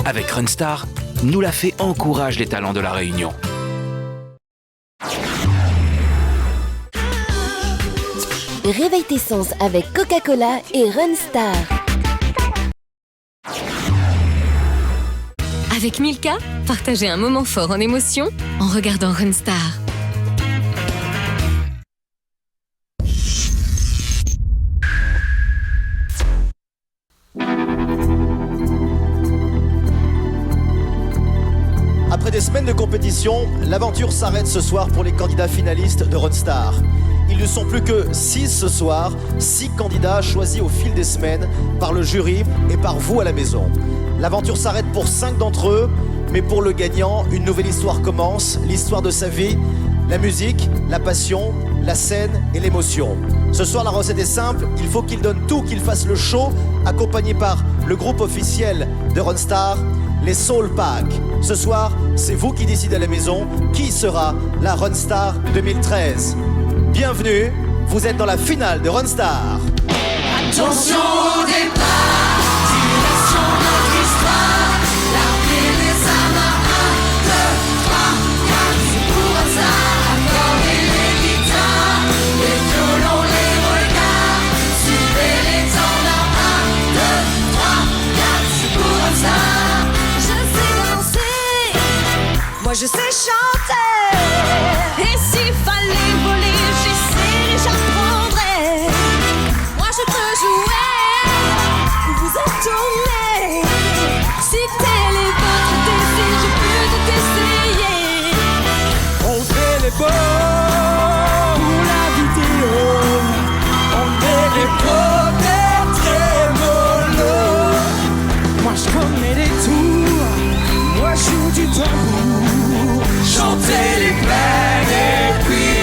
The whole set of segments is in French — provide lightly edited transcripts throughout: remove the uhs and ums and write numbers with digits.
Avec Runstar, Nous la Fée encourage les talents de la Réunion. Réveille tes sens avec Coca-Cola et Runstar. Avec Milka, partagez un moment fort en émotion en regardant Runstar. Après des semaines de compétition, l'aventure s'arrête ce soir pour les candidats finalistes de Runstar. Ils ne sont plus que 6 ce soir, 6 candidats choisis au fil des semaines par le jury et par vous à la maison. L'aventure s'arrête pour 5 d'entre eux, mais pour le gagnant, une nouvelle histoire commence, l'histoire de sa vie, la musique, la passion, la scène et l'émotion. Ce soir, la recette est simple, il faut qu'il donne tout, qu'il fasse le show, accompagné par le groupe officiel de Runstar, les Soul Pack. Ce soir, c'est vous qui décidez à la maison qui sera la Runstar 2013. Bienvenue, vous êtes dans la finale de Runstar. Attention au départ, direction notre histoire. L'armée les amarres, 1, 2, 3, 4, c'est pour ça. Accordez les guitares, les violons, les regards. Suivez les tendances, 1, 2, 3, 4, c'est pour ça. Je sais danser, moi je sais chanter. Et s'il fallait voler, j'apprendrai. Moi je peux jouer, vous êtes tourné. Si tel est votre désir, je peux tout essayer. On fait les beaux pour la vidéo. On est les beaux très mollo. Moi je connais les tours, moi je joue du tambour. Chanter les peines et puis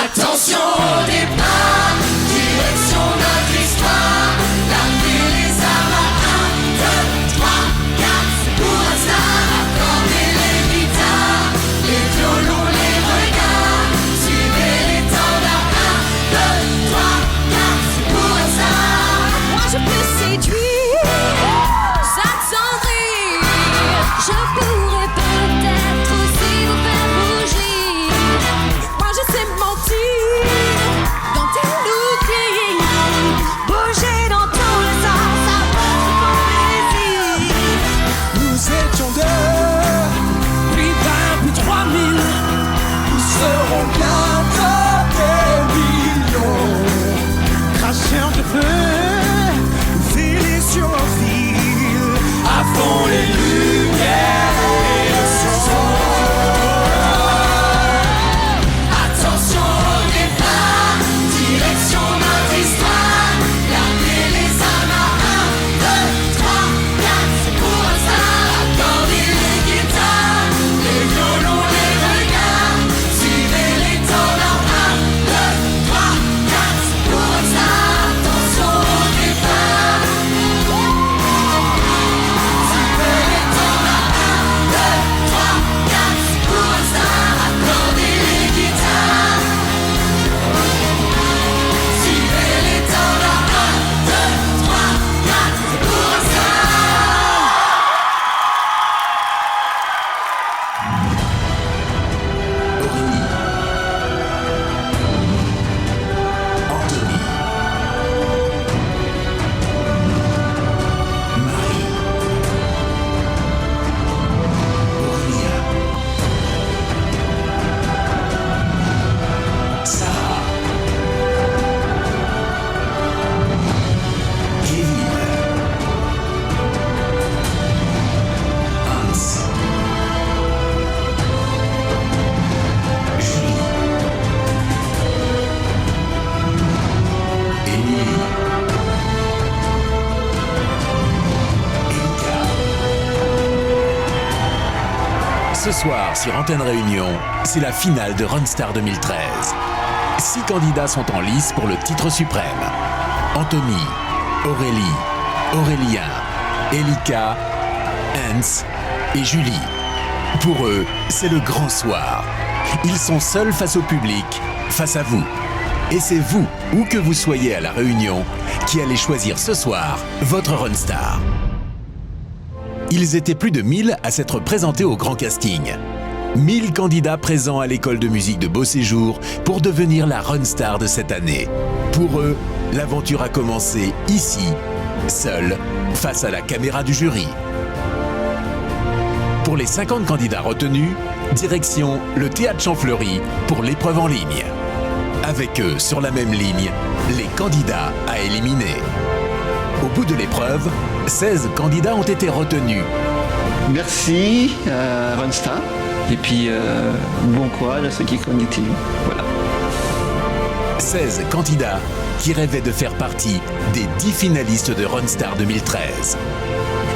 attention au départ, direction notre histoire. L'armée les amarres, 1, 2, 3, 4, c'est pour ça. Accordez les guitares, les violons, les regards. Suivez les tendances, 1, 2, 3, 4, c'est pour ça. Moi je peux séduire, s'attendrir. Je pourrais peut-être aussi vous faire rougir. Moi je sais mentir, dans tes l'oublier. Bouger dans tous les sens, ça porte poésie. nous étions deux, puis 20, puis 3000. Nous serons bientôt des millions. Cracheurs de feu, filés sur un fil. À fond les lumières et le son. Attention au départ, direction notre histoire. L'armée les amarres, 1, 2, 3, 4, c'est pour ça. Accordez les guitares, les violons, les regards. Suivez les tendances, 1, 2, 3, 4, c'est pour ça. Attention au départ. Suivez les tendances, 1, 2, 3, 4, c'est pour ça. Accordez les guitares. Suivez les tendances, 1, 2, 3, 4, c'est pour ça. Ce soir, sur Antenne Réunion, c'est la finale de Runstar 2013. 6 candidats sont en lice pour le titre suprême. Anthony, Aurélie, Aurélien, Elika, Hans et Julie. Pour eux, c'est le grand soir. Ils sont seuls face au public, face à vous. Et c'est vous, où que vous soyez à La Réunion, qui allez choisir ce soir votre Runstar. Ils étaient plus de 1000 à s'être présentés au grand casting. 1000 candidats présents à l'école de musique de Beau Séjour pour devenir la Runstar de cette année. Pour eux, l'aventure a commencé ici, seul, face à la caméra du jury. Pour les 50 candidats retenus, direction le Théâtre Champfleury pour l'épreuve en ligne. Avec eux, sur la même ligne, les candidats à éliminer. Au bout de l'épreuve, 16 candidats ont été retenus. Merci Runstar. Et puis bon courage à ceux qui continuent. Voilà. 16 candidats qui rêvaient de faire partie des 10 finalistes de Runstar 2013.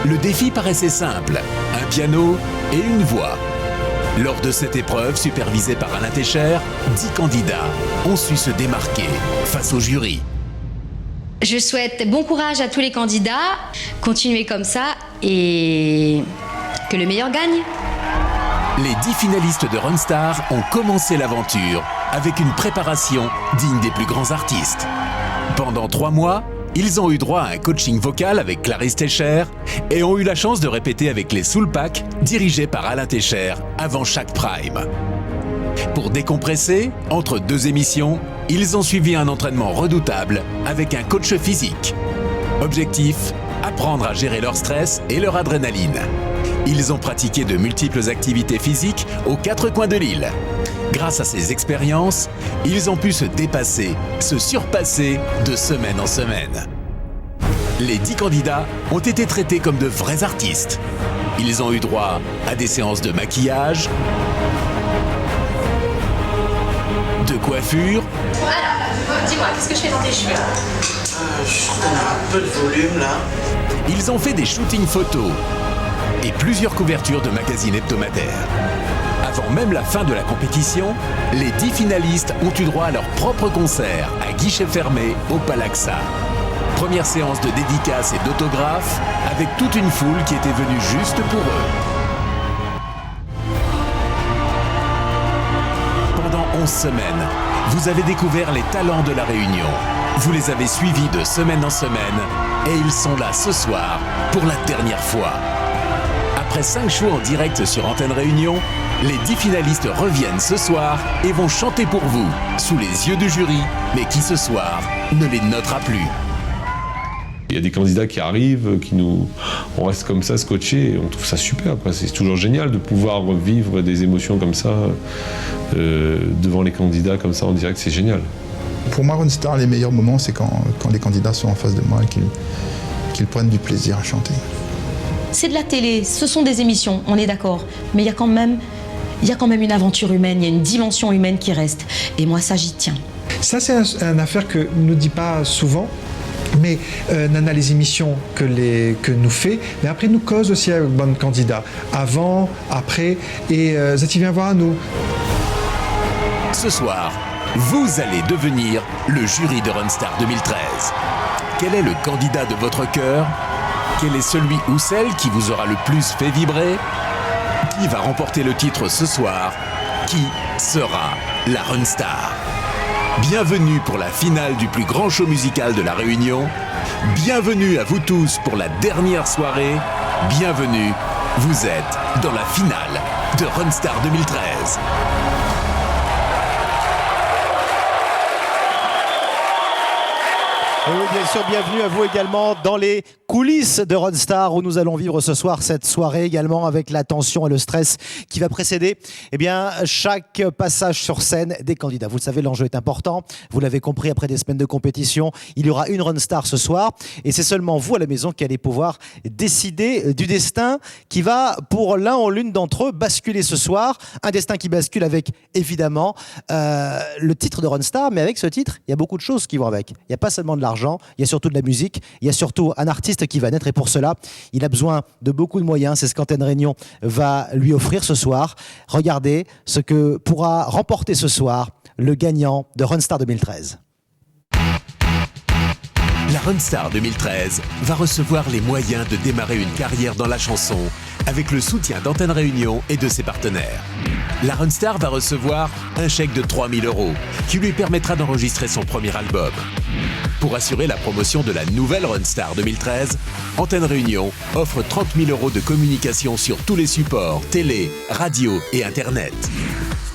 Le défi paraissait simple, un piano et une voix. Lors de cette épreuve, supervisée par Alain Técher, 10 candidats ont su se démarquer face au jury. Je souhaite bon courage à tous les candidats, continuez comme ça et que le meilleur gagne. Les 10 finalistes de Runstar ont commencé l'aventure avec une préparation digne des plus grands artistes. Pendant 3 mois, ils ont eu droit à un coaching vocal avec Clarisse Técher et ont eu la chance de répéter avec les Soul Pack, dirigés par Alain Técher, avant chaque prime. Pour décompresser, entre 2 émissions, ils ont suivi un entraînement redoutable avec un coach physique. Objectif, apprendre à gérer leur stress et leur adrénaline. Ils ont pratiqué de multiples activités physiques aux 4 coins de l'île. Grâce à ces expériences, ils ont pu se dépasser, se surpasser de semaine en semaine. Les 10 candidats ont été traités comme de vrais artistes. Ils ont eu droit à des séances de maquillage, de coiffure. Alors, dis-moi, qu'est-ce que je fais dans tes cheveux? Je trouve un peu de volume là. Ils ont fait des shootings photos et plusieurs couvertures de magazines hebdomadaires. Avant même la fin de la compétition, les 10 finalistes ont eu droit à leur propre concert à guichet fermé au Palaxa. Première séance de dédicaces et d'autographes avec toute une foule qui était venue juste pour eux. Pendant 11 semaines, vous avez découvert les talents de La Réunion. Vous les avez suivis de semaine en semaine et ils sont là ce soir pour la dernière fois. Après 5 shows en direct sur Antenne Réunion, les 10 finalistes reviennent ce soir et vont chanter pour vous, sous les yeux du jury, mais qui ce soir ne les notera plus. Il y a des candidats qui arrivent, on reste comme ça scotchés et on trouve ça super. C'est toujours génial de pouvoir vivre des émotions comme ça devant les candidats comme ça en direct, c'est génial. Pour moi, Runstar, les meilleurs moments, c'est quand les candidats sont en face de moi et qu'ils prennent du plaisir à chanter. C'est de la télé, ce sont des émissions, on est d'accord. Mais il y a quand même une aventure humaine, il y a une dimension humaine qui reste. Et moi, ça, j'y tiens. Ça, c'est une affaire que ne dit pas souvent. Mais Nana, les émissions que nous fait, mais après nous cause aussi avec bon candidat. Avant, après, et Zati vient voir à nous. Ce soir, vous allez devenir le jury de Runstar 2013. Quel est le candidat de votre cœur? Quel est celui ou celle qui vous aura le plus fait vibrer? Qui va remporter le titre ce soir? Qui sera la Runstar? Bienvenue pour la finale du plus grand show musical de La Réunion. Bienvenue à vous tous pour la dernière soirée. Bienvenue, vous êtes dans la finale de Runstar 2013. Et oui, bien sûr, bienvenue à vous également dans les coulisses de Runstar où nous allons vivre ce soir cette soirée également avec la tension et le stress qui va précéder chaque passage sur scène des candidats. Vous le savez, l'enjeu est important. Vous l'avez compris, après des semaines de compétition, il y aura une Runstar ce soir et c'est seulement vous à la maison qui allez pouvoir décider du destin qui va pour l'un ou l'une d'entre eux basculer ce soir. Un destin qui bascule avec évidemment le titre de Runstar, mais avec ce titre, il y a beaucoup de choses qui vont avec. Il n'y a pas seulement de l'argent, il y a surtout de la musique, il y a surtout un artiste qui va naître et pour cela, il a besoin de beaucoup de moyens. C'est ce qu'Antenne Réunion va lui offrir ce soir. Regardez ce que pourra remporter ce soir le gagnant de Runstar 2013. La Runstar 2013 va recevoir les moyens de démarrer une carrière dans la chanson avec le soutien d'Antenne Réunion et de ses partenaires. La Runstar va recevoir un chèque de 3 000 € qui lui permettra d'enregistrer son premier album. Pour assurer la promotion de la nouvelle Runstar 2013, Antenne Réunion offre 30 000 € de communication sur tous les supports, télé, radio et Internet.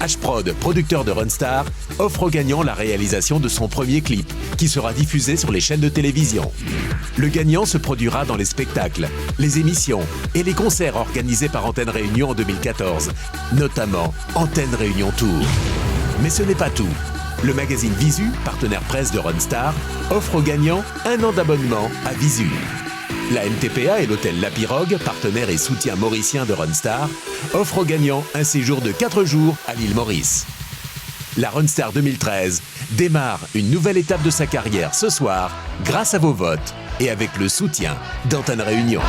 H-Prod, producteur de Runstar, offre au gagnant la réalisation de son premier clip, qui sera diffusé sur les chaînes de télévision. Le gagnant se produira dans les spectacles, les émissions et les concerts organisés par Antenne Réunion en 2014, notamment Antenne Réunion Tour. Mais ce n'est pas tout. Le magazine Visu, partenaire presse de Runstar, offre aux gagnants 1 an d'abonnement à Visu. La MTPA et l'hôtel La Pirogue, partenaire et soutien mauricien de Runstar, offrent aux gagnants un séjour de 4 jours à l'île Maurice. La Runstar 2013 démarre une nouvelle étape de sa carrière ce soir grâce à vos votes et avec le soutien d'Antenne Réunion.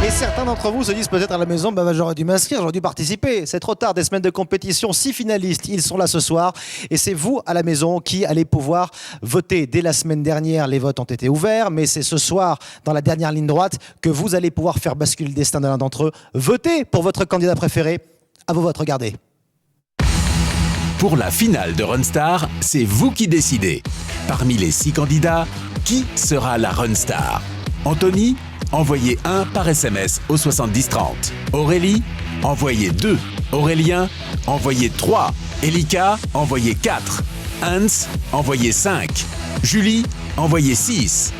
Et certains d'entre vous se disent peut-être à la maison, j'aurais dû m'inscrire, j'aurais dû participer. C'est trop tard, des semaines de compétition, 6 finalistes, ils sont là ce soir. Et c'est vous à la maison qui allez pouvoir voter. Dès la semaine dernière, les votes ont été ouverts, mais c'est ce soir, dans la dernière ligne droite, que vous allez pouvoir faire basculer le destin de l'un d'entre eux. Votez pour votre candidat préféré. À vos votes, regardez. Pour la finale de Runstar, c'est vous qui décidez. Parmi les 6 candidats, qui sera la Runstar? Anthony, envoyez 1 par SMS au 70 30. Aurélie, envoyez 2. Aurélien, envoyez 3. Elika, envoyez 4. Hans, envoyez 5. Julie, envoyez 6.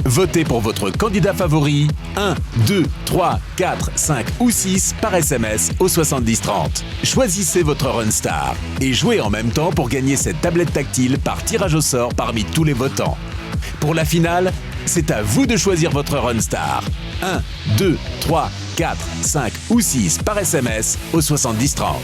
Votez pour votre candidat favori 1, 2, 3, 4, 5 ou 6 par SMS au 70 30. Choisissez votre Runstar et jouez en même temps pour gagner cette tablette tactile par tirage au sort parmi tous les votants. Pour la finale, c'est à vous de choisir votre Runstar. 1, 2, 3, 4, 5 ou 6 par SMS au 70 30.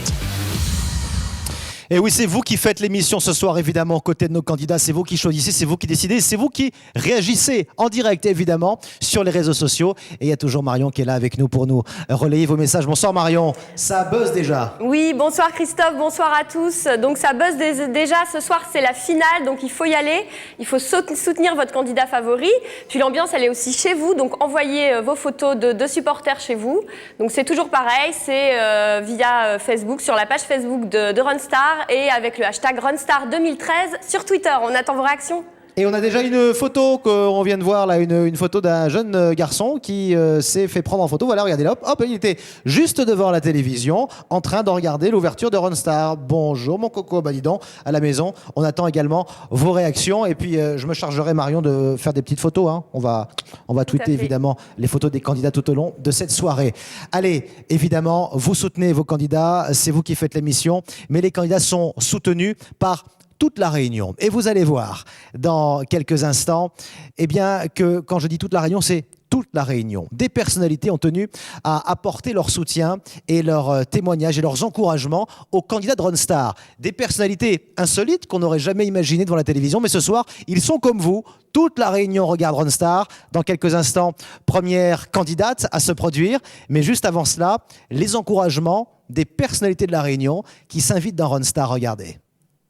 Et oui, c'est vous qui faites l'émission ce soir, évidemment, aux côtés de nos candidats. C'est vous qui choisissez, c'est vous qui décidez, c'est vous qui réagissez en direct, évidemment, sur les réseaux sociaux. Et il y a toujours Marion qui est là avec nous pour nous relayer vos messages. Bonsoir Marion, ça buzz déjà. Oui, bonsoir Christophe, bonsoir à tous. Donc ça buzz déjà, ce soir c'est la finale, donc il faut y aller. Il faut soutenir votre candidat favori. Puis l'ambiance, elle est aussi chez vous, donc envoyez vos photos de supporters chez vous. Donc c'est toujours pareil, c'est via Facebook, sur la page Facebook de Runstar, et avec le hashtag Runstar 2013 sur Twitter. On attend vos réactions. Et on a déjà une photo qu'on vient de voir là, une photo d'un jeune garçon qui s'est fait prendre en photo. Voilà, regardez là, hop, il était juste devant la télévision en train de regarder l'ouverture de Runstar. Bonjour mon coco, dis donc, à la maison. On attend également vos réactions et puis je me chargerai Marion de faire des petites photos. Hein. On va tweeter évidemment les photos des candidats tout au long de cette soirée. Allez, évidemment, vous soutenez vos candidats, c'est vous qui faites l'émission, mais les candidats sont soutenus par toute la Réunion. Et vous allez voir dans quelques instants, eh bien, que quand je dis toute la Réunion, c'est toute la Réunion. Des personnalités ont tenu à apporter leur soutien et leurs témoignages et leurs encouragements aux candidats de Runstar. Des personnalités insolites qu'on n'aurait jamais imaginées devant la télévision, mais ce soir, ils sont comme vous. Toute la Réunion regarde Runstar. Dans quelques instants, première candidate à se produire. Mais juste avant cela, les encouragements des personnalités de la Réunion qui s'invitent dans Runstar. Regardez.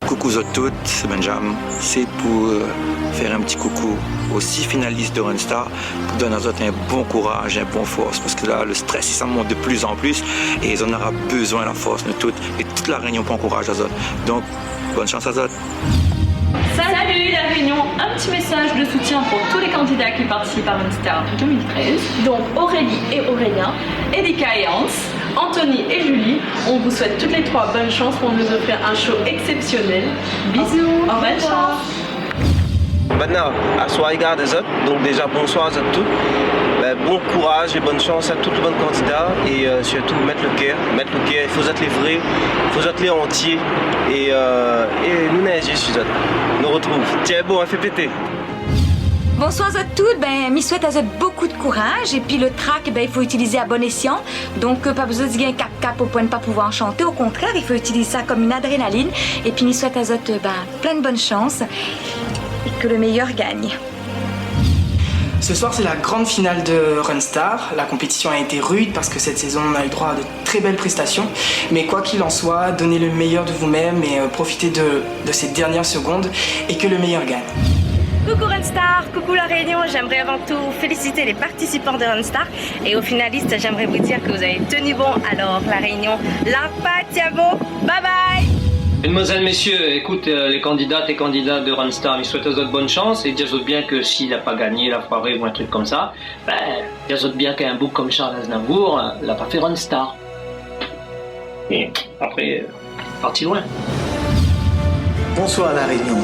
Coucou à toutes, c'est Benjamin. C'est pour faire un petit coucou aux 6 finalistes de Runstar, pour donner à eux un bon courage, un bon force, parce que là, le stress, ça monte de plus en plus et ils en auront besoin, la force de toutes, et toute la Réunion pour encourager à eux. Donc, bonne chance à eux. Salut la Réunion, un petit message de soutien pour tous les candidats qui participent à Runstar 2013. Donc Aurélie et Aurélien, Elika et Hans, Anthony et Julie, on vous souhaite toutes les 3 bonne chance pour nous offrir un show exceptionnel. Bisous, bonne chance. Maintenant, à soir égard des autres, donc déjà bonsoir à tous. Bon courage et bonne chance à tous les bons candidats et surtout mettre le cœur, il faut être les vrais, il faut être les entiers et nous n'avons juste nous retrouve. Tiens bon, fait péter. Bonsoir à toutes, m'y souhaite à beaucoup de courage et puis le track, il faut utiliser à bon escient. Donc pas besoin de gagner cap au point de ne pas pouvoir chanter, au contraire, il faut utiliser ça comme une adrénaline et puis m'y souhaite à plein de bonne chance et que le meilleur gagne. Ce soir, c'est la grande finale de Runstar. La compétition a été rude parce que cette saison, on a eu droit à de très belles prestations. Mais quoi qu'il en soit, donnez le meilleur de vous-même et profitez de ces dernières secondes et que le meilleur gagne. Coucou Runstar, coucou La Réunion, j'aimerais avant tout féliciter les participants de Runstar et aux finalistes, j'aimerais vous dire que vous avez tenu bon. Alors La Réunion, la Patiavo, bye bye. Mesdemoiselles, messieurs, écoute, les candidates et candidats de Runstar, ils souhaitent aux autres bonne chance et disent bien que s'il n'a pas gagné la soirée ou un truc comme ça, disent bien qu'un bouc comme Charles Aznavour l'a pas fait Runstar. Et après, parti loin. Bonsoir La Réunion.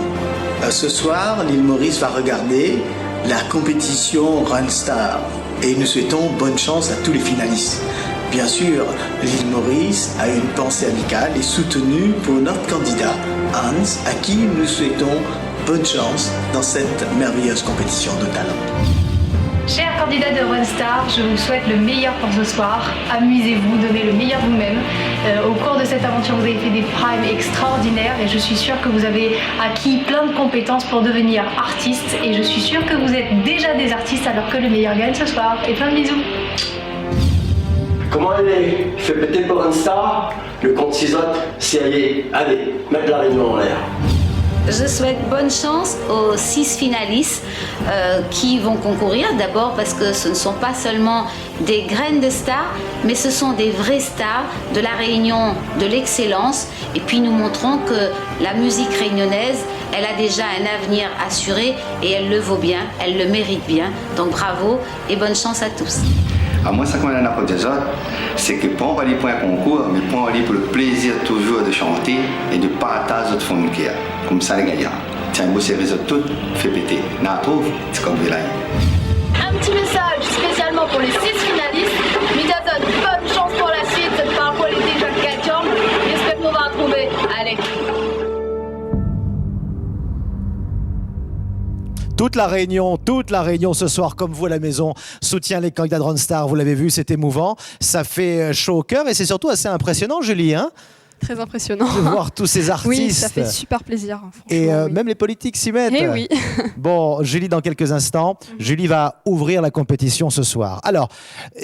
Ce soir, l'île Maurice va regarder la compétition Runstar et nous souhaitons bonne chance à tous les finalistes. Bien sûr, l'île Maurice a une pensée amicale et soutenue pour notre candidat Hans, à qui nous souhaitons bonne chance dans cette merveilleuse compétition de talent. Chers candidats de Runstar, je vous souhaite le meilleur pour ce soir. Amusez-vous, donnez le meilleur de vous-même. Au cours de cette aventure, vous avez fait des primes extraordinaires et je suis sûre que vous avez acquis plein de compétences pour devenir artiste. Et je suis sûre que vous êtes déjà des artistes alors que le meilleur gagne ce soir. Et plein de bisous. Comment elle est? Je fais péter pour Runstar. Le compte cisote, c'est allez, mettre La Réunion en l'air. Je souhaite bonne chance aux 6 finalistes qui vont concourir. D'abord parce que ce ne sont pas seulement des graines de stars, mais ce sont des vrais stars de la Réunion, de l'excellence. Et puis nous montrons que la musique réunionnaise, elle a déjà un avenir assuré et elle le vaut bien, elle le mérite bien. Donc bravo et bonne chance à tous. À moi, ça qu'on a pour des autres, c'est que pas on va aller pour un concours, mais pas on va aller pour le plaisir toujours de chanter et de partager notre fond de cœur. Comme ça, les gagnants. Tiens, vous servez tout, fait péter. N'a trouve, c'est comme de là. Un petit message spécialement pour les 6 finalistes. Midazon, bonne chance pour la suite. Cette parfois elle est déjà gagnant. J'espère qu'on va en trouver. Allez. Toute la Réunion ce soir, comme vous à la maison, soutient les candidats de Runstar. Vous l'avez vu, c'est émouvant. Ça fait chaud au cœur et c'est surtout assez impressionnant, Julie. Hein, très impressionnant. De voir tous ces artistes. Oui, ça fait super plaisir. Et même les politiques s'y mettent. Eh oui. Bon, Julie, dans quelques instants, Julie va ouvrir la compétition ce soir. Alors,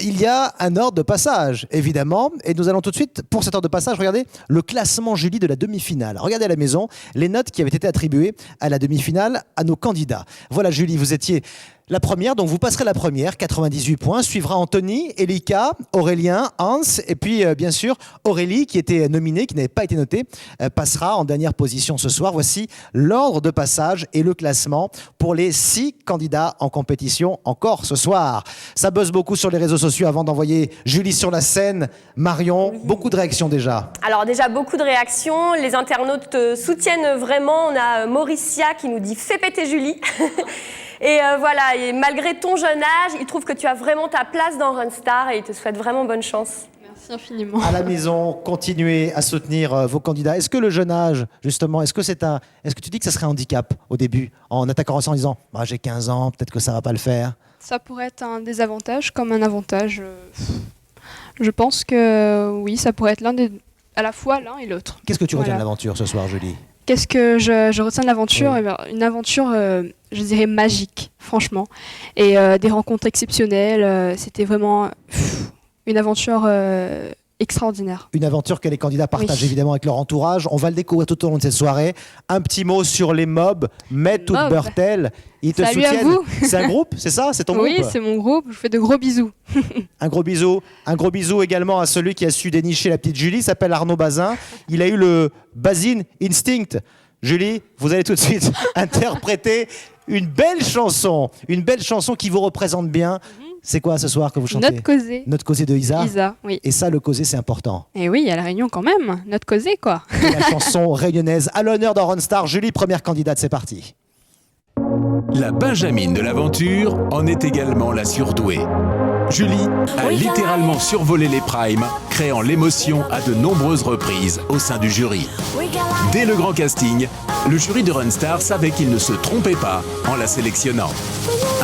il y a un ordre de passage, évidemment, et nous allons tout de suite, pour cet ordre de passage, regarder le classement, Julie, de la demi-finale. Regardez à la maison les notes qui avaient été attribuées à la demi-finale à nos candidats. Voilà, Julie, vous étiez la première, donc vous passerez la première, 98 points. Suivra Anthony, Elika, Aurélien, Hans, et puis bien sûr Aurélie qui était nominée, qui n'avait pas été notée, passera en dernière position ce soir. Voici l'ordre de passage et le classement pour les 6 candidats en compétition encore ce soir. Ça buzz beaucoup sur les réseaux sociaux avant d'envoyer Julie sur la scène. Marion, beaucoup de réactions déjà. Alors déjà beaucoup de réactions, les internautes soutiennent vraiment. On a Mauricia qui nous dit « Fais péter Julie ». Et voilà, et malgré ton jeune âge, il trouve que tu as vraiment ta place dans Runstar et il te souhaite vraiment bonne chance. Merci infiniment. À la maison, continuez à soutenir vos candidats. Est-ce que le jeune âge, justement, est-ce que tu dis que ça serait un handicap au début, en attaquant ça en disant bah, j'ai 15 ans, peut-être que ça va pas le faire? Ça pourrait être un désavantage comme un avantage. Je pense que oui, ça pourrait être à la fois l'un et l'autre. Qu'est-ce que tu retiens de l'aventure ce soir, Julie? Qu'est-ce que je retiens de l'aventure? Oui. Une aventure, je dirais, magique, franchement. Et des rencontres exceptionnelles. C'était vraiment une aventure extraordinaire. Une aventure que les candidats partagent évidemment avec leur entourage. On va le découvrir tout au long de cette soirée. Un petit mot sur les mobs. Met ou Beurtel. Ils te Salut soutiennent. À vous. C'est un groupe, c'est ça? C'est ton groupe? Oui, c'est mon groupe. Je vous fais de gros bisous. Un gros bisou également à celui qui a su dénicher la petite Julie. Il s'appelle Arnaud Bazin. Il a eu le Bazin Instinct. Julie, vous allez tout de suite interpréter une belle chanson qui vous représente bien. C'est quoi ce soir que vous chantez? Notre causée. Notre causée de Isa. Isa, oui. Et ça, le causé, c'est important. Et oui, à La Réunion quand même. Notre causée, quoi. Et la chanson réunionnaise à l'honneur dans Runstar. Julie, première candidate, c'est parti. La Benjamine de l'aventure en est également la surdouée. Julie a littéralement survolé les primes, créant l'émotion à de nombreuses reprises au sein du jury. Dès le grand casting, le jury de Runstar savait qu'il ne se trompait pas en la sélectionnant.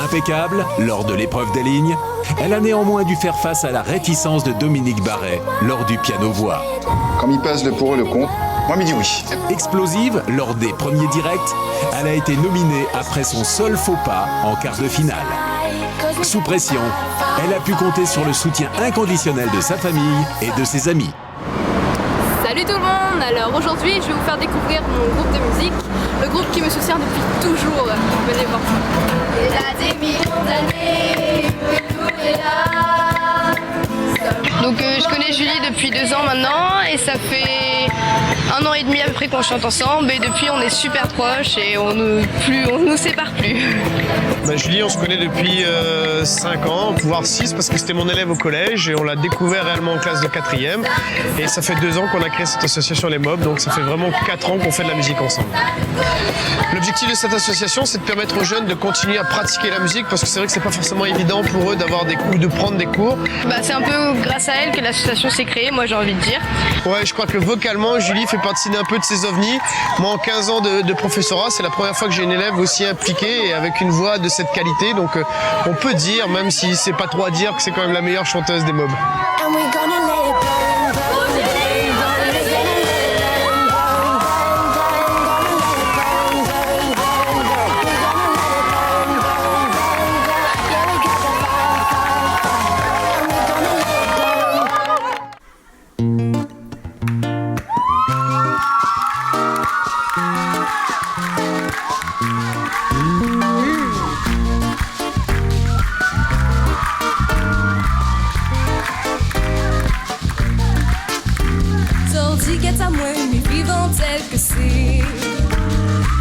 Impeccable lors de l'épreuve des lignes, elle a néanmoins dû faire face à la réticence de Dominique Barret lors du piano-voix. Comme il pèse le pour et le contre, moi, il dit oui. Explosive lors des premiers directs, elle a été nominée après son seul faux pas en quart de finale. Sous pression, elle a pu compter sur le soutien inconditionnel de sa famille et de ses amis. Salut Salut tout le monde. Alors aujourd'hui je vais vous faire découvrir mon groupe de musique, le groupe qui me soutient depuis toujours. Venez voir ça. Il a des millions d'années, tout est là. Donc je connais Julie depuis 2 ans maintenant et ça fait 1 an et demi à peu près qu'on chante ensemble et depuis on est super proches et on nous sépare plus. Julie, on se connaît depuis 5 ans, voire 6 parce que c'était mon élève au collège et on l'a découvert réellement en classe de 4e et ça fait 2 ans qu'on a créé cette association Les Mobs, donc ça fait vraiment 4 ans qu'on fait de la musique ensemble. L'objectif de cette association, c'est de permettre aux jeunes de continuer à pratiquer la musique parce que c'est vrai que c'est pas forcément évident pour eux d'avoir des cours, de prendre des cours. C'est un peu grâce à elle que l'association s'est créée, moi j'ai envie de dire. Ouais, je crois que vocalement, Julie fait partie d'un peu de ces ovnis. Moi, en 15 ans de professorat, c'est la première fois que j'ai une élève aussi impliquée et avec une voix de cette qualité. Donc, on peut dire, même si c'est pas trop à dire, que c'est quand même la meilleure chanteuse des Mobs.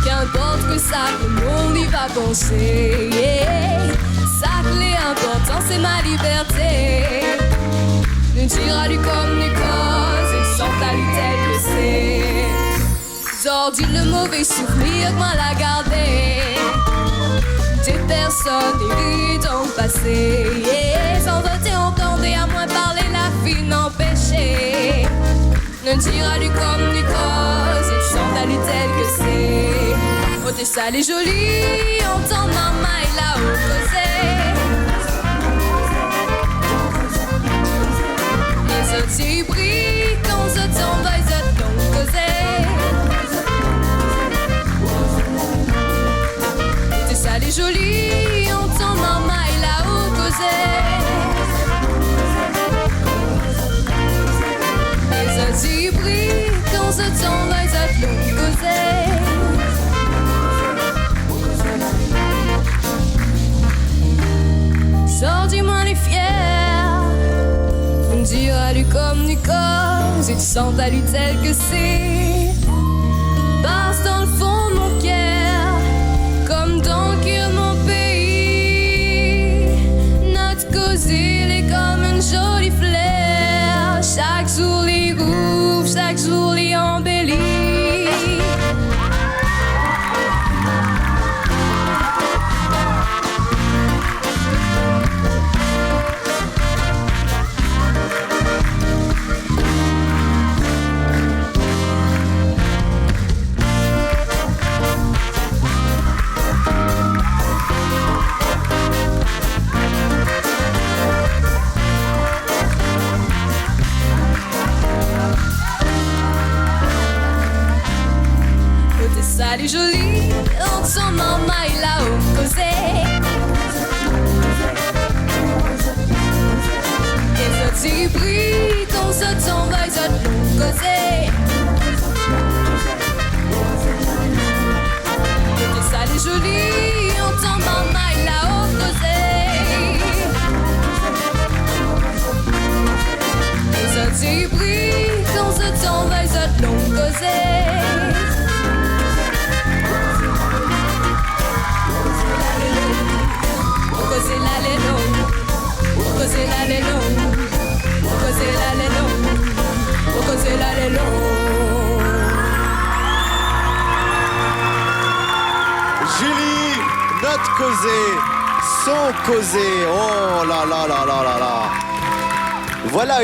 Qu'importe que ça, on y va penser. Sa clé importante, c'est ma liberté. Ne dira lui comme ni cause, et sans ta telle que c'est. Zordi le mauvais souvenir, moi la garder. Des personnes hérites dans le passé. Sans voter, entendez à moins parler, la vie n'empêchait. Ne dira lui comme ni cause, et sans ta telle que c'est. Oh t'es sale et jolie, entend maman et là où causer. Les autres y brillent, quand je t'en vais, je t'en causer. T'es sale et jolie, entend maman et là où causer. Les autres y brillent, quand je t'en vais, je t'en causer. Sors-dis-moi les fiers, on dira-lui comme du cause, et tu sens à lui tel que c'est. Passe dans le fond de mon cœur, comme dans le cœur de mon pays. Notre cause, il est comme une jolie fleur, chaque jour les rouvre, chaque jour les embellit. Elle est jolie, on son maman il a causé. Et ça t'y brille, quand ça t'en va, ça te causé. Et ça elle est jolie, on son maman il a causé. Et ça t'y brille, quand ça t'en va, ça te causé. Julie, notre causé, son causé, oh là là là là là là. Voilà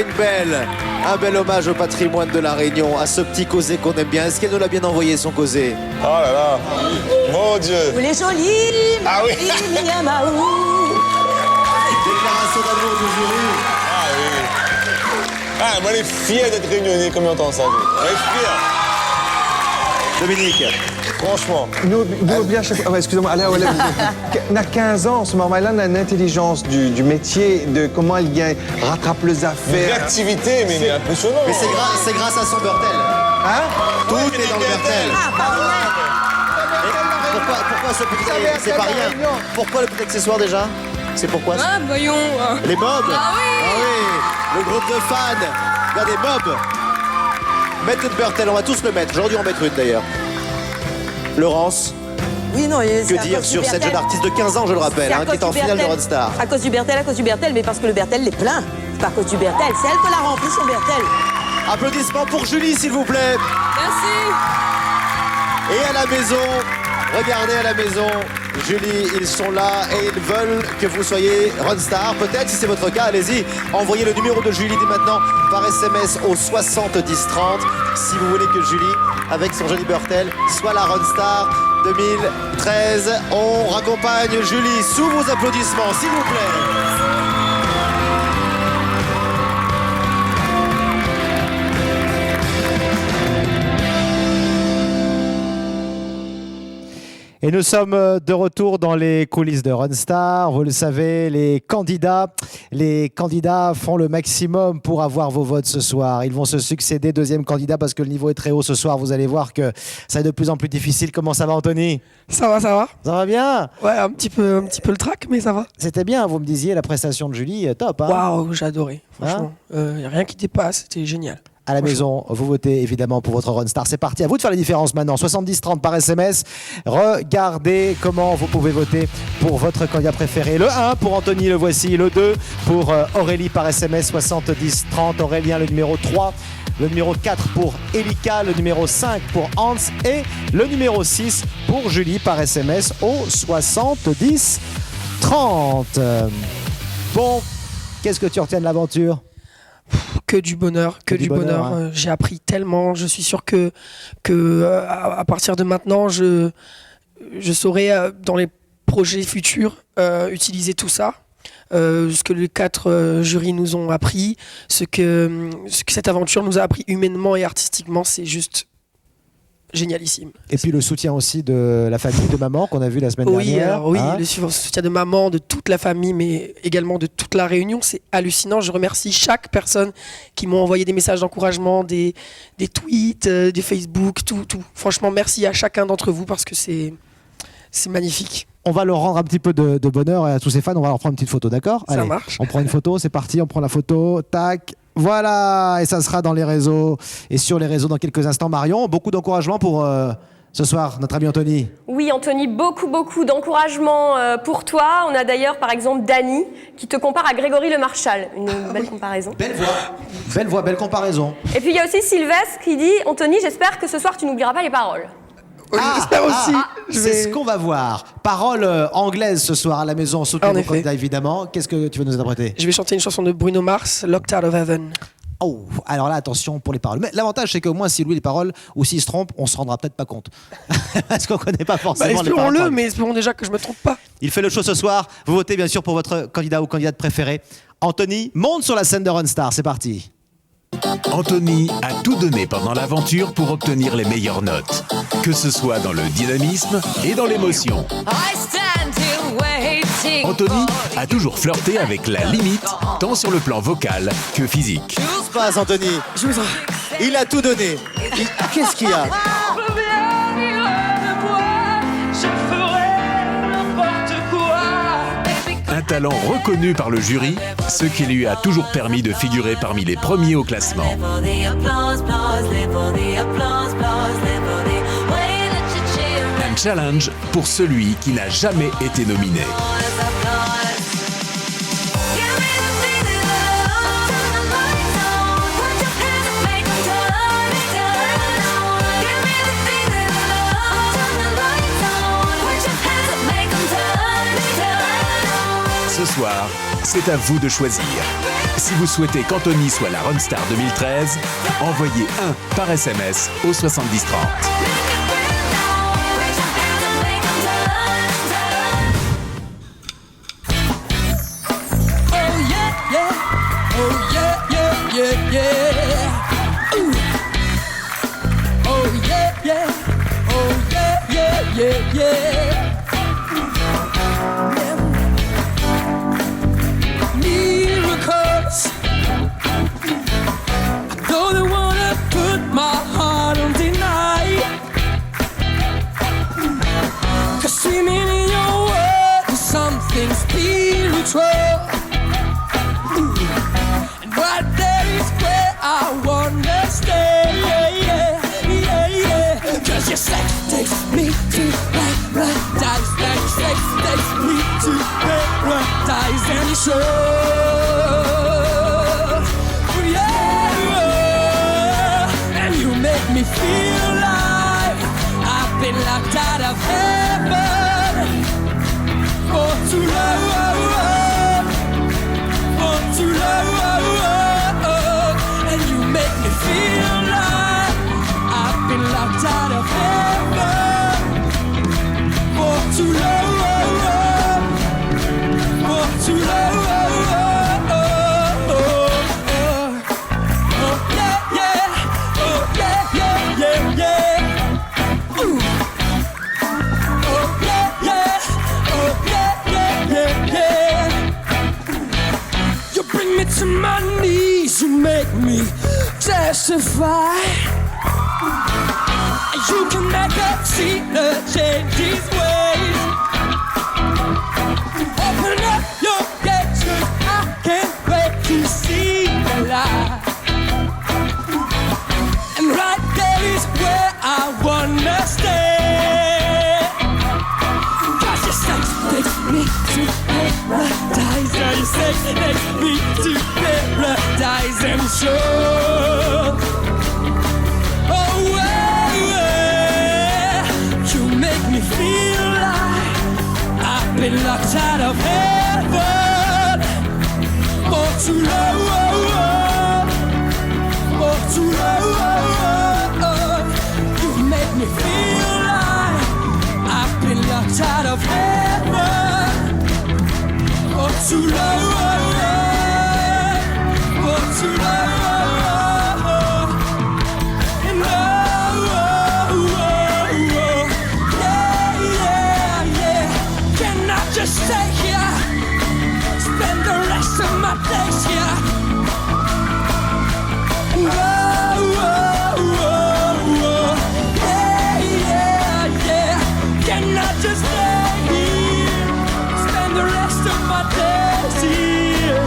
un bel hommage au patrimoine de la Réunion, à ce petit causé qu'on aime bien. Est-ce qu'elle nous l'a bien envoyé, son causé? Oh là là, mon Dieu. Vous les jolis, ah oui. Déclaration d'amour du jury. Ah oui. Ah, moi, on est fiers d'être réunionnais, comme on entend ça. On est fiers. Dominique, franchement. Nous bien chaque fois. Excusez-moi, allez, on a 15 ans en ce moment. Là, on a une intelligence du métier, de comment il rattrape les affaires. Réactivité, mais impressionnant. Mais c'est grâce à son Bertel. Hein? Tout est dans le Bertel. Pourquoi ce petit... C'est pas rien. Pourquoi le petit accessoire déjà? C'est pourquoi? Ah, voyons. Les mobs. Ah oui. Le groupe de fans. Regardez, Bob. Mettez le Bertel, on va tous le mettre. Aujourd'hui, on va mettre une d'ailleurs. Laurence. Oui, non, que dire sur cette jeune artiste de 15 ans, je le rappelle, qui est en finale de Rodstar? À cause du Bertel, mais parce que le Bertel est plein. C'est pas à cause du Bertel, c'est elle qui l'a rempli son Bertel. Applaudissements pour Julie, s'il vous plaît. Merci. Et à la maison, regardez à la maison, Julie, ils sont là et ils veulent que vous soyez Runstar. Peut-être, si c'est votre cas, allez-y, envoyez le numéro de Julie dès maintenant par SMS au 70 30. Si vous voulez que Julie, avec son joli Bertel, soit la Runstar 2013. On raccompagne Julie sous vos applaudissements, s'il vous plaît. Et nous sommes de retour dans les coulisses de Runstar. Vous le savez, les candidats font le maximum pour avoir vos votes ce soir. Ils vont se succéder, deuxième candidat, parce que le niveau est très haut ce soir. Vous allez voir que ça est de plus en plus difficile. Comment ça va, Anthony? Ça va. Ça va bien? Ouais, un petit peu le trac, mais ça va. C'était bien, vous me disiez, la prestation de Julie, top. Hein? Waouh, j'ai adoré, franchement. Y a rien qui dépasse, c'était génial. À la maison, vous votez évidemment pour votre Runstar. C'est parti, à vous de faire la différence maintenant. 70-30 par SMS. Regardez comment vous pouvez voter pour votre candidat préféré. Le 1 pour Anthony, le voici. Le 2 pour Aurélie par SMS 70-30. Aurélien, le numéro 3. Le numéro 4 pour Elika. Le numéro 5 pour Hans. Et le numéro 6 pour Julie par SMS au 70-30. Bon, qu'est-ce que tu retiens de l'aventure ? Que du bonheur. Hein. J'ai appris tellement. Je suis sûr que à partir de maintenant, je saurai dans les projets futurs utiliser tout ça. Ce que les 4 jurys nous ont appris, ce que cette aventure nous a appris humainement et artistiquement, c'est juste génialissime. Et puis le soutien aussi de la famille de maman qu'on a vu la semaine dernière. Oui, le soutien de maman, de toute la famille, mais également de toute la Réunion, c'est hallucinant. Je remercie chaque personne qui m'a envoyé des messages d'encouragement, des tweets, des Facebook, tout. Franchement, merci à chacun d'entre vous parce que c'est magnifique. On va leur rendre un petit peu de bonheur à tous ces fans. On va leur prendre une petite photo, d'accord ? Ça marche. On prend une photo, c'est parti, on prend la photo, tac. Voilà, et ça sera dans les réseaux et sur les réseaux dans quelques instants. Marion, beaucoup d'encouragement pour ce soir, notre ami Anthony. Oui, Anthony, beaucoup d'encouragement pour toi. On a d'ailleurs, par exemple, Dany qui te compare à Grégory Le Marchal. Une belle comparaison. Belle voix, belle comparaison. Et puis il y a aussi Sylvestre qui dit « Anthony, j'espère que ce soir tu n'oublieras pas les paroles ». J'espère aussi. C'est ce qu'on va voir. Paroles anglaises ce soir à la maison, soutenir nos candidats évidemment. Qu'est-ce que tu veux nous interpréter ? Je vais chanter une chanson de Bruno Mars, Locked Out of Heaven. Oh, alors là, attention pour les paroles. Mais l'avantage, c'est qu'au moins, s'il oublie les paroles ou s'il se trompe, on se rendra peut-être pas compte. Parce qu'on connaît pas forcément les paroles. Espérons-le, mais espérons déjà que je me trompe pas. Il fait le show ce soir. Vous votez bien sûr pour votre candidat ou candidate préféré. Anthony monte sur la scène de Runstar. C'est parti. Anthony a tout donné pendant l'aventure pour obtenir les meilleures notes, que ce soit dans le dynamisme et dans l'émotion. Anthony a toujours flirté avec la limite, tant sur le plan vocal que physique. Qu'est-ce qui se passe, Anthony ? Il a tout donné. Qu'est-ce qu'il y a ? Un talent reconnu par le jury, ce qui lui a toujours permis de figurer parmi les premiers au classement. Un challenge pour celui qui n'a jamais été nominé. Ce soir, c'est à vous de choisir. Si vous souhaitez qu'Anthony soit la Runstar 2013, envoyez 1 par SMS au 70 30. yeah, yeah. Miracles. I don't wanna put my heart on deny. 'Cause swimming in your world is something spiritual. And right there is where I wanna stay. Yeah, yeah, yeah. 'Cause your sex takes me to paradise. And your sex takes me to paradise. And you show. Make me feel like I've been locked out of heaven for too long, for too long. And you make me feel like I've been locked out of heaven for too long, for too long. To my knees, you make me testify. You can make a sinner change his ways. Open up your gates, 'cause I can't wait to see the light. And right there is where I wanna stay. 'Cause your sex takes me to paradise. Now your sex takes me to paradise and show. Oh, yeah. You make me feel like I've been locked out of heaven for too long, for too long. You make me feel like I've been locked out of heaven for too long. Too long. And yeah, yeah. Can I just stay here? Spend the rest of my days here. Yeah, yeah. Can I just stay here? Spend the rest of my days here.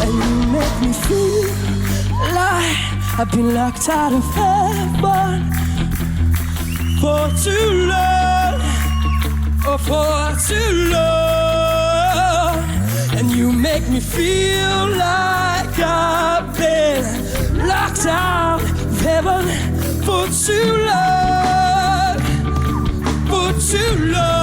And you make me feel like I've been locked out of heaven for too long, oh, for too long. And you make me feel like I've been locked out of heaven for too long, for too long.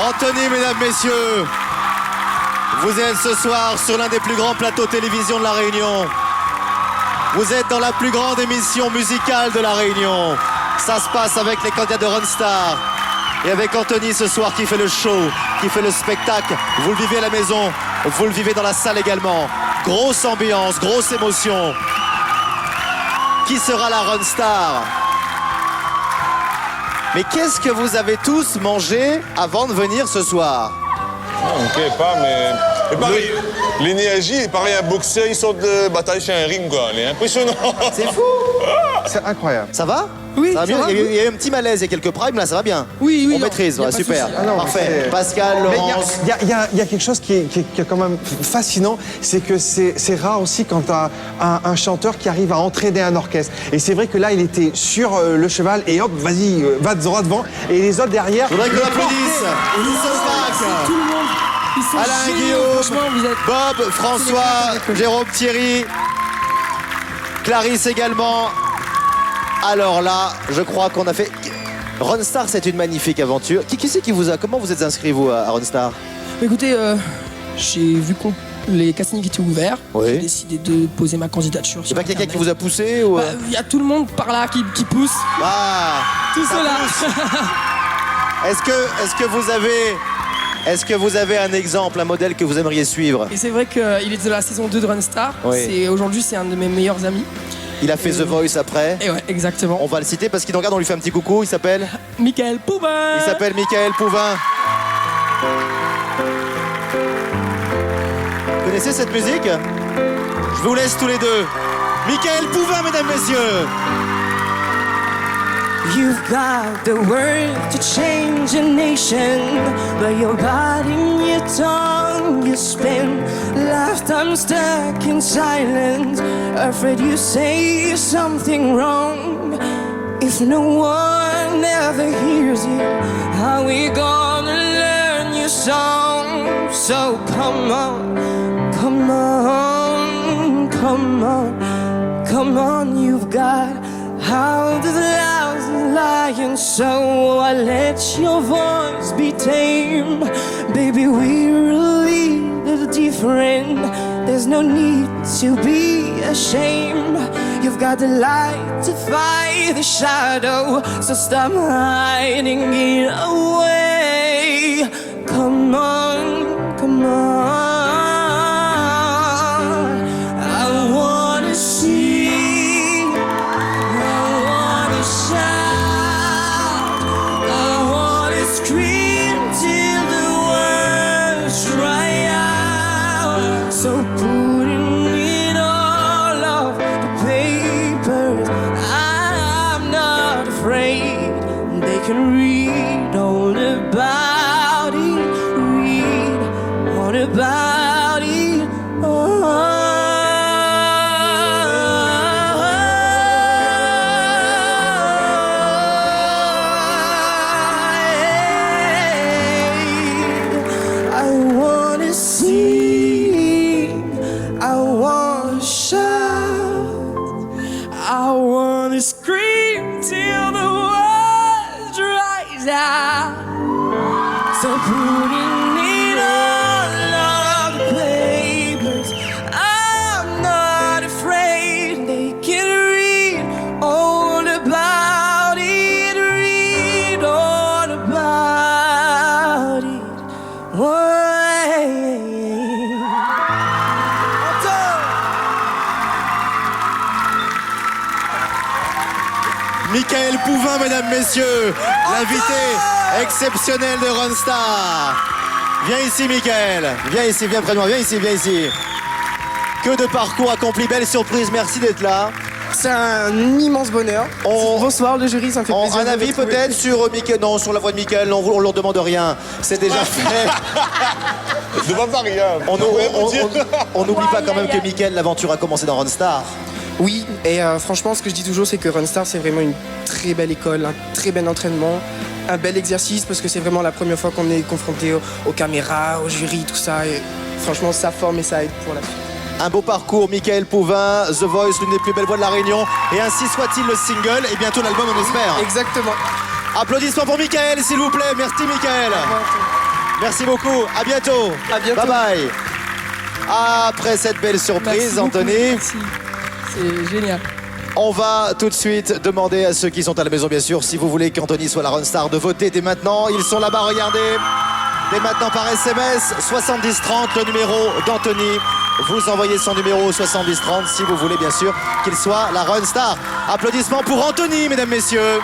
Anthony, mesdames, messieurs, vous êtes ce soir sur l'un des plus grands plateaux télévision de La Réunion. Vous êtes dans la plus grande émission musicale de La Réunion. Ça se passe avec les candidats de Runstar. Et avec Anthony ce soir qui fait le show, qui fait le spectacle. Vous le vivez à la maison, vous le vivez dans la salle également. Grosse ambiance, grosse émotion. Qui sera la Runstar ? Mais qu'est-ce que vous avez tous mangé avant de venir ce soir? Ok, pas, mais pareil, l'énergie, il paraît un boxeur, il sort de bataille chez un ring, quoi. Il est impressionnant. C'est fou. C'est incroyable. Ça va? Oui, ça va bien. va, Il y a eu un petit malaise il y a quelques primes, là, ça va bien. Oui, oui. On maîtrise, ouais, super. Parfait. Pascal, Mais Laurence. il y a quelque chose qui est quand même fascinant, c'est que c'est rare aussi quand tu as un chanteur qui arrive à entraîner un orchestre. Et c'est vrai que là, il était sur le cheval et hop, vas-y, va droit devant. Et les autres derrière. Je voudrais qu'on applaudisse. Tout le monde. Ils sont Alain, géniaux, Guillaume, franchement, vous êtes... Bob, François, Jérôme, Thierry, Clarisse également. Alors là, je crois qu'on a fait... Runstar, c'est une magnifique aventure. Qui c'est qui vous a... Comment vous êtes inscrit, vous, à Runstar? Écoutez, j'ai vu qu'on les castings étaient ouverts. Oui. J'ai décidé de poser ma candidature. C'est pas quelqu'un qui vous a poussé ou... Il y a tout le monde par là qui pousse. Ah, tout cela. Est-ce que vous avez un exemple, un modèle que vous aimeriez suivre? Et c'est vrai qu'il est de la saison 2 de Runstar. Oui. Aujourd'hui, c'est un de mes meilleurs amis. Il a fait The Voice après. Et ouais, exactement. On va le citer parce qu'il nous regarde, on lui fait un petit coucou. Il s'appelle Michael Pouvin. Il s'appelle Michael Pouvin. Vous connaissez cette musique? Je vous laisse tous les deux. Michael Pouvin, mesdames, messieurs. You've got the word to change a nation, but your body and your tongue you spend lifetime stuck in silence, afraid you say something wrong. If no one ever hears you, how we gonna learn your song? So come on, come on, come on, come on, you've got out of the thousand lions, so I let your voice be tame. Baby, we're a little different. There's no need to be ashamed. You've got the light to fight the shadow, so stop hiding it away. Come on, come on. I wanna see, so putting it all off the papers, I'm not afraid. They can read all about it, read all about it. I wanna see, I wanna shout, I wanna scream till the words rise out. So putting it all on the papers, I'm not afraid. They can read all about it, read all about it. Michael Pouvin, mesdames, messieurs, l'invité exceptionnel de Runstar. Viens ici, Michael. Viens ici, viens près de moi. Viens ici, viens ici. Que de parcours accompli. Belle surprise. Merci d'être là. C'est un immense bonheur. Bonsoir le jury, ça me fait plaisir. Un avis peut-être sur Michael? Non, sur la voix de Michael, non, on leur demande rien. C'est déjà fait. Ne demande pas rien. On n'oublie pas quand même que Michael, l'aventure a commencé dans Runstar. Oui, et franchement, ce que je dis toujours, c'est que Runstar, c'est vraiment une très belle école, un très bel entraînement, un bel exercice, parce que c'est vraiment la première fois qu'on est confronté aux caméras, au jury, tout ça. Et franchement, ça forme et ça aide pour la suite. Un beau parcours, Michael Pouvin, The Voice, l'une des plus belles voix de La Réunion. Et ainsi soit-il le single, et bientôt l'album, on espère. Exactement. Applaudissements pour Michael, s'il vous plaît. Merci, Michael. Merci beaucoup. À bientôt. À bientôt. Bye bye. Après cette belle surprise, Anthony. Merci. C'est génial. On va tout de suite demander à ceux qui sont à la maison, bien sûr, si vous voulez qu'Anthony soit la Runstar, de voter dès maintenant. Ils sont là-bas, regardez. Dès maintenant par SMS, 7030, le numéro d'Anthony. Vous envoyez son numéro 7030 si vous voulez, bien sûr, qu'il soit la Runstar. Applaudissements pour Anthony, mesdames, messieurs.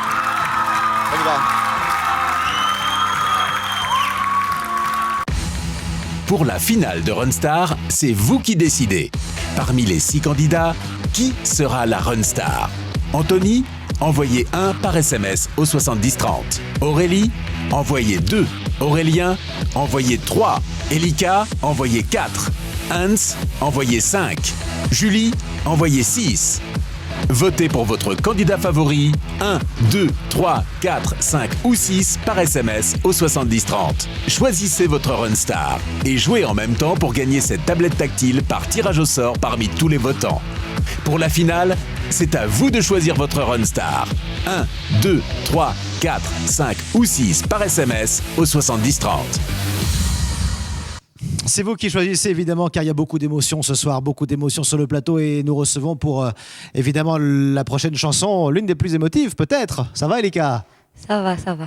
On y va. Pour la finale de Runstar, c'est vous qui décidez. Parmi les 6 candidats, qui sera la Runstar? Anthony, envoyez 1 par SMS au 7030. Aurélie, envoyez 2. Aurélien, envoyez 3. Elika, envoyez 4. Hans, envoyez 5. Julie, envoyez 6. Votez pour votre candidat favori 1, 2, 3, 4, 5 ou 6 par SMS au 7030. Choisissez votre Runstar et jouez en même temps pour gagner cette tablette tactile par tirage au sort parmi tous les votants. Pour la finale, c'est à vous de choisir votre Runstar. 1, 2, 3, 4, 5 ou 6 par SMS au 7030. C'est vous qui choisissez évidemment, car il y a beaucoup d'émotions ce soir, beaucoup d'émotions sur le plateau, et nous recevons pour évidemment la prochaine chanson, l'une des plus émotives peut-être. Ça va Elika? Ça va, ça va.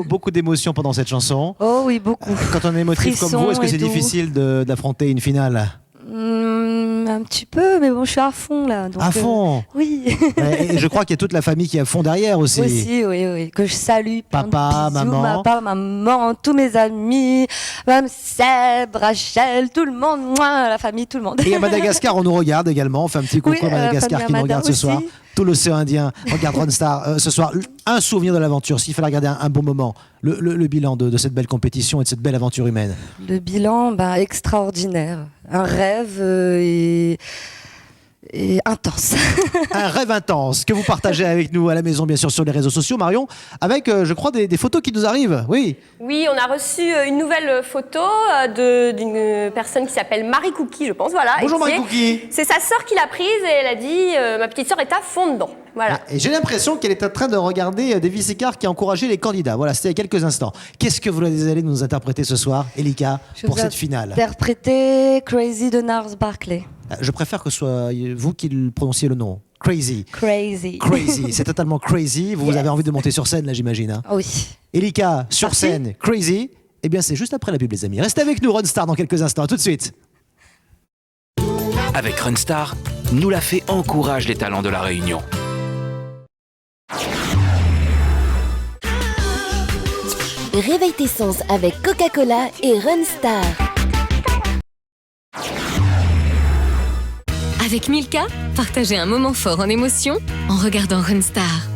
Beaucoup d'émotions pendant cette chanson. Oh oui, beaucoup. Quand on est émotif comme vous, est-ce que c'est difficile d'affronter une finale? Un petit peu, mais bon, je suis à fond là. Donc, à fond oui. Et je crois qu'il y a toute la famille qui est à fond derrière aussi. Aussi, oui. Que je salue. Papa, maman. Papa, maman, tous mes amis, même Seb, Rachel, tout le monde, moi, la famille, tout le monde. Et à Madagascar, on nous regarde également. On fait un petit coucou à Madagascar qui nous regarde ce soir. Tout l'océan Indien regarde Ronstar ce soir. Un souvenir de l'aventure, s'il fallait regarder un bon moment. Le bilan de cette belle compétition et de cette belle aventure humaine. Le bilan, extraordinaire. Un rêve et intense. Un rêve intense que vous partagez avec nous à la maison, bien sûr, sur les réseaux sociaux, Marion, avec, je crois, des photos qui nous arrivent. Oui. Oui, on a reçu une nouvelle photo d'une personne qui s'appelle Marie Cookie, je pense. Voilà. Bonjour Marie Cookie. C'est sa sœur qui l'a prise et elle a dit ma petite sœur est à fond dedans. Voilà. Et j'ai l'impression qu'elle est en train de regarder Davis Icard qui a encouragé les candidats. Voilà, c'était il y a quelques instants. Qu'est-ce que vous allez nous interpréter ce soir, Elika, pour cette finale? Interpréter Crazy de Gnarls Barkley. Je préfère que ce soit vous qui le prononciez le nom. Crazy. Crazy. Crazy, c'est totalement crazy. Vous avez envie de monter sur scène là, j'imagine. Hein. Oui. Elika, sur scène, Crazy. Eh bien, c'est juste après la pub, les amis. Restez avec nous, Ronstar, dans quelques instants. À tout de suite. Avec Ronstar, Nous la Fée encourage les talents de la Réunion. Réveille tes sens avec Coca-Cola et Ronstar. Avec Milka, partagez un moment fort en émotion en regardant Ronstar.